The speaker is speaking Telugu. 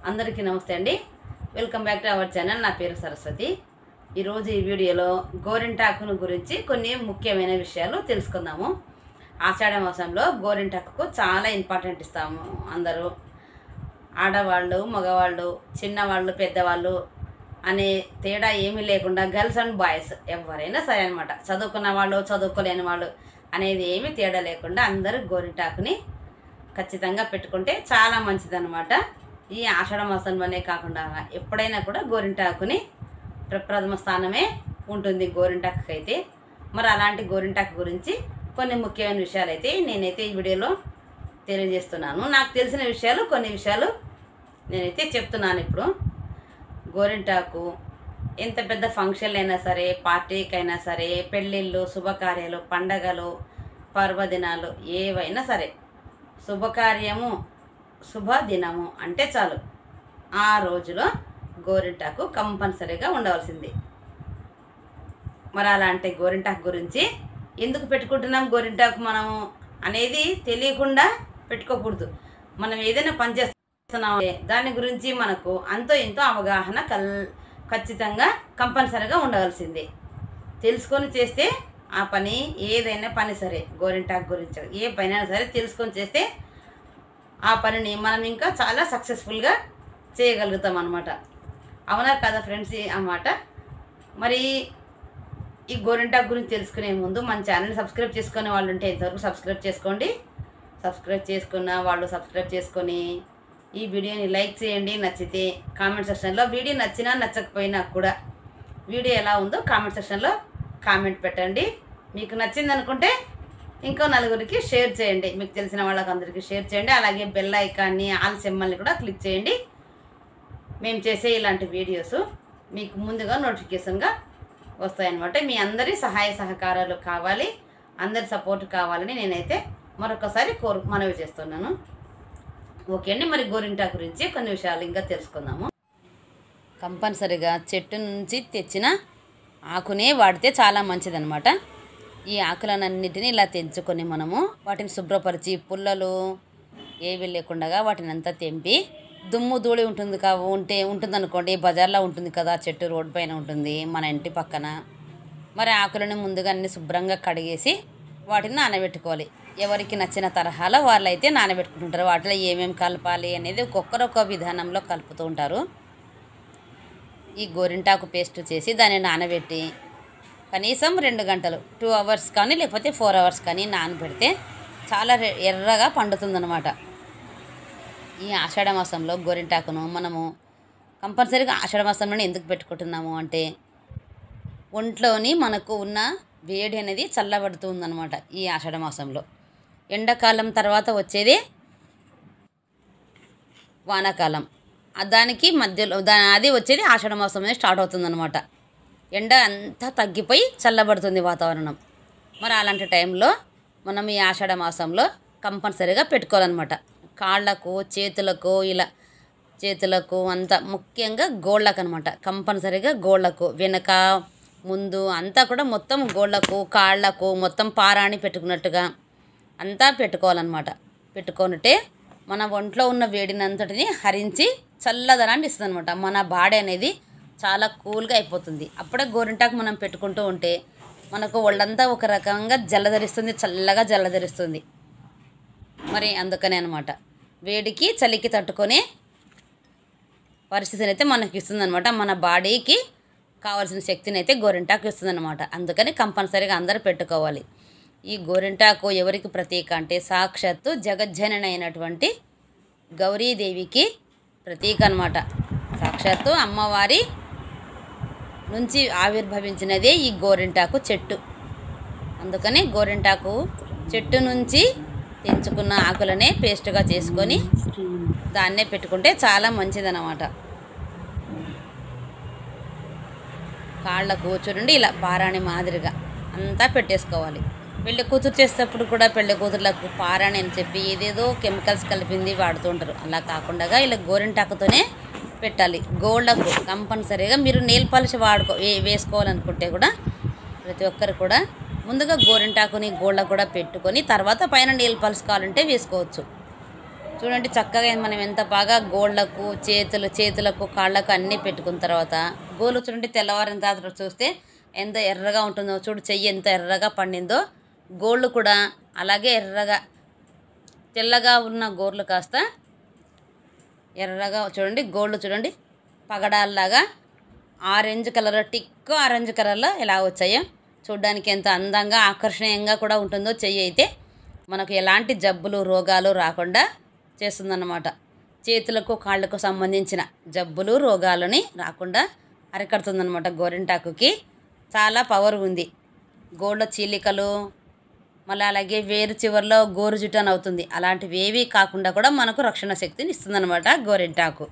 అందరికీ నమస్తే అండి. Welcome back to our channel. నా పేరు సరస్వతి. ఈరోజు ఈ వీడియోలో గోరింటాకును గురించి కొన్ని ముఖ్యమైన విషయాలు తెలుసుకుందాము. ఆషాఢ మాసంలో గోరింటాకుకు చాలా ఇంపార్టెంట్ ఇస్తాము. అందరూ ఆడవాళ్ళు, మగవాళ్ళు, చిన్నవాళ్ళు, పెద్దవాళ్ళు అనే తేడా ఏమీ లేకుండా గర్ల్స్ అండ్ బాయ్స్ ఎవరైనా సరే అనమాట, చదువుకున్న వాళ్ళు, చదువుకోలేని వాళ్ళు అనేది ఏమీ తేడా లేకుండా అందరూ గోరింటాకుని ఖచ్చితంగా పెట్టుకుంటే చాలా మంచిదన్నమాట. ఈ ఆషాఢ మాసంలోనే కాకుండా ఎప్పుడైనా కూడా గోరింటాకుని ప్రప్రథమ స్థానమే ఉంటుంది గోరింటాకు అయితే. మరి అలాంటి గోరింటాకు గురించి కొన్ని ముఖ్యమైన విషయాలు అయితే నేనైతే ఈ వీడియోలో తెలియజేస్తున్నాను. నాకు తెలిసిన విషయాలు కొన్ని విషయాలు నేనైతే చెప్తున్నాను. ఇప్పుడు గోరింటాకు ఎంత పెద్ద ఫంక్షన్లు అయినా సరే, పార్టీకైనా సరే, పెళ్ళిళ్ళు, శుభకార్యాలు, పండగలు, పర్వదినాలు ఏవైనా సరే, శుభకార్యము శుభదినము అంటే చాలు ఆ రోజులో గోరింటాకు కంపల్సరీగా ఉండవలసింది. మరి అలాంటి గోరింటాకు గురించి ఎందుకు పెట్టుకుంటున్నాం గోరింటాకు మనము అనేది తెలియకుండా పెట్టుకోకూడదు. మనం ఏదైనా పని చేస్తున్నాం దాని గురించి మనకు అంతో ఎంతో అవగాహన ఖచ్చితంగా కంపల్సరీగా ఉండవలసిందే. తెలుసుకొని చేస్తే ఆ పని, ఏదైనా పని సరే, గోరింటాకు గురించి ఏ పని అయినా సరే తెలుసుకొని చేస్తే ఆ పనిని మనం ఇంకా చాలా సక్సెస్ఫుల్గా చేయగలుగుతాం అన్నమాట. అవునా కదా ఫ్రెండ్స్ అన్నమాట. మరి ఈ గోరింటాకు గురించి తెలుసుకునే ముందు మన ఛానల్ని సబ్స్క్రైబ్ చేసుకునే వాళ్ళు ఉంటే ఇంతవరకు సబ్స్క్రైబ్ చేసుకోండి. సబ్స్క్రైబ్ చేసుకున్న వాళ్ళు సబ్స్క్రైబ్ చేసుకొని ఈ వీడియోని లైక్ చేయండి. నచ్చితే కామెంట్ సెక్షన్లో, వీడియో నచ్చినా నచ్చకపోయినా కూడా వీడియో ఎలా ఉందో కామెంట్ సెక్షన్లో కామెంట్ పెట్టండి. మీకు నచ్చింది అనుకుంటే ఇంకో నలుగురికి షేర్ చేయండి. మీకు తెలిసిన వాళ్ళకి అందరికీ షేర్ చేయండి. అలాగే బెల్ ఐకాన్ని, ఆల్ సింబల్ని కూడా క్లిక్ చేయండి. మేము చేసే ఇలాంటి వీడియోస్ మీకు ముందుగా నోటిఫికేషన్గా వస్తాయన్నమాట. మీ అందరి సహాయ సహకారాలు కావాలి, అందరి సపోర్ట్ కావాలని నేనైతే మరొకసారి మనవి చేస్తున్నాను. ఓకే అండి. మరి గోరింటాకు గురించి కొన్ని విషయాలు ఇంకా తెలుసుకుందాము. కంపల్సరిగా చెట్టు నుంచి తెచ్చిన ఆకునే వాడితే చాలా మంచిదన్నమాట. ఈ ఆకులన్నిటిని ఇలా తెంచుకొని మనము వాటిని శుభ్రపరిచి, పుల్లలు ఏవి లేకుండా వాటిని అంతా తెంపి, దుమ్ము ధూళి ఉంటుందనుకోండి, బజార్లో ఉంటుంది కదా, చెట్టు రోడ్డు పైన ఉంటుంది మన ఇంటి పక్కన. మరి ఆకులను ముందుగా అన్ని శుభ్రంగా కడిగేసి వాటిని నానబెట్టుకోవాలి. ఎవరికి నచ్చిన తరహాలో వాళ్ళైతే నానబెట్టుకుంటుంటారు. వాటిలో ఏమేమి కలపాలి అనేది ఒక్కొక్కరు ఒక్కో విధానంలో కలుపుతూ ఉంటారు. ఈ గోరింటాకు పేస్ట్ చేసి దాన్ని నానబెట్టి కనీసం 2 గంటలు, 2 అవర్స్ కానీ లేకపోతే 4 అవర్స్ కానీ నానబెడితే చాలా ఎర్రగా పండుతుందన్నమాట. ఈ ఆషాఢ మాసంలో గోరింటాకును మనము కంపల్సరీగా ఆషాఢ మాసంలోనే ఎందుకు పెట్టుకుంటున్నాము అంటే, ఒంట్లోని మనకు ఉన్న వేడి అనేది చల్లబడుతుందన్నమాట. ఈ ఆషాఢ మాసంలో ఎండాకాలం తర్వాత వచ్చేదే వానాకాలం, దానికి మధ్యలో అది వచ్చేది ఆషాఢ మాసంలోనే స్టార్ట్ అవుతుందన్నమాట. ఎండ అంతా తగ్గిపోయి చల్లబడుతుంది వాతావరణం. మరి అలాంటి టైంలో మనం ఈ ఆషాఢ మాసంలో కంపల్సరీగా పెట్టుకోవాలన్నమాట. కాళ్ళకు, చేతులకు, ఇలా చేతులకు అంతా, ముఖ్యంగా గోళ్ళకు అనమాట. కంపల్సరీగా గోళ్ళకు, వెనక ముందు అంతా కూడా మొత్తం గోళ్ళకు, కాళ్ళకు మొత్తం పారాణి పెట్టుకున్నట్టుగా అంతా పెట్టుకోవాలన్నమాట. పెట్టుకుంటే మన ఒంట్లో ఉన్న వేడిని అంతటిని హరించి చల్లదనాన్ని ఇస్తుంది అనమాట. మన బాడీ అనేది చాలా కూల్గా అయిపోతుంది. అప్పుడే గోరింటాకు మనం పెట్టుకుంటూ ఉంటే మనకు ఒళ్ళంతా ఒక రకంగా జలధరిస్తుంది, చల్లగా జలధరిస్తుంది. మరి అందుకనే అనమాట, వేడికి చలికి తట్టుకునే పరిస్థితిని అయితే మనకి ఇస్తుంది అనమాట. మన బాడీకి కావాల్సిన శక్తిని అయితే గోరింటాకు ఇస్తుంది అనమాట. అందుకని కంపల్సరీగా అందరూ పెట్టుకోవాలి. ఈ గోరింటాకు ఎవరికి ప్రతీక అంటే, సాక్షాత్తు జగజ్జనని అయినటువంటి గౌరీదేవికి ప్రతీక అనమాట. సాక్షాత్తు అమ్మవారి నుంచి ఆవిర్భవించినదే ఈ గోరింటాకు చెట్టు. అందుకని గోరింటాకు చెట్టు నుంచి తెంచుకున్న ఆకులనే పేస్ట్గా చేసుకొని దాన్నే పెట్టుకుంటే చాలా మంచిదన్నమాట. కాళ్ళకు చూడండి, ఇలా పారాణి మాదిరిగా అంతా పెట్టేసుకోవాలి. పెళ్ళి కూతురు చేసేటప్పుడు కూడా పెళ్ళి కూతురులకు పారాణి అని చెప్పి ఏదేదో కెమికల్స్ కలిపింది వాడుతూ ఉంటారు. అలా కాకుండా ఇలా గోరింటాకుతోనే పెట్టాలి. గోళ్ళకు కంపల్సరీగా మీరు నెయిల్ పాలిష్ వేసుకోవాలనుకుంటే కూడా ప్రతి ఒక్కరు కూడా ముందుగా గోరింటాకుని గోళ్ళకు కూడా పెట్టుకొని తర్వాత పైన నెయిల్ పాలిష్ కావాలంటే వేసుకోవచ్చు. చూడండి చక్కగా మనం ఎంత బాగా గోళ్ళకు చేతులకు కాళ్ళకు అన్నీ పెట్టుకున్న తర్వాత గోళ్ళు చూడండి తెల్లవారిన తర్వాత చూస్తే ఎంత ఎర్రగా ఉంటుందో. చూడు చెయ్యి ఎంత ఎర్రగా పండిందో. గోళ్ళు కూడా అలాగే ఎర్రగా తెల్లగా ఉన్న గోర్లు కాస్త ఎర్రగా చూడండి. గోళ్ళు చూడండి పగడాల్లాగా ఆరెంజ్ కలర్, టిక్ ఆరెంజ్ కలర్లో ఎలా వచ్చాయో. చూడ్డానికి ఎంత అందంగా ఆకర్షణీయంగా కూడా ఉంటుందో. చెయ్యి అయితే మనకు ఎలాంటి జబ్బులు రోగాలు రాకుండా చేస్తుందన్నమాట. చేతులకు కాళ్ళకు సంబంధించిన జబ్బులు రోగాలని రాకుండా అరికడుతుందన్నమాట. గోరింటాకుకి చాలా పవర్ ఉంది. గోళ్ళ చీలికలు మళ్ళీ అలాగే వేరు చివరిలో గోరు జుట్టు అని అవుతుంది. అలాంటివి ఏవి కాకుండా కూడా మనకు రక్షణ శక్తిని ఇస్తుందన్నమాట గోరింటాకు.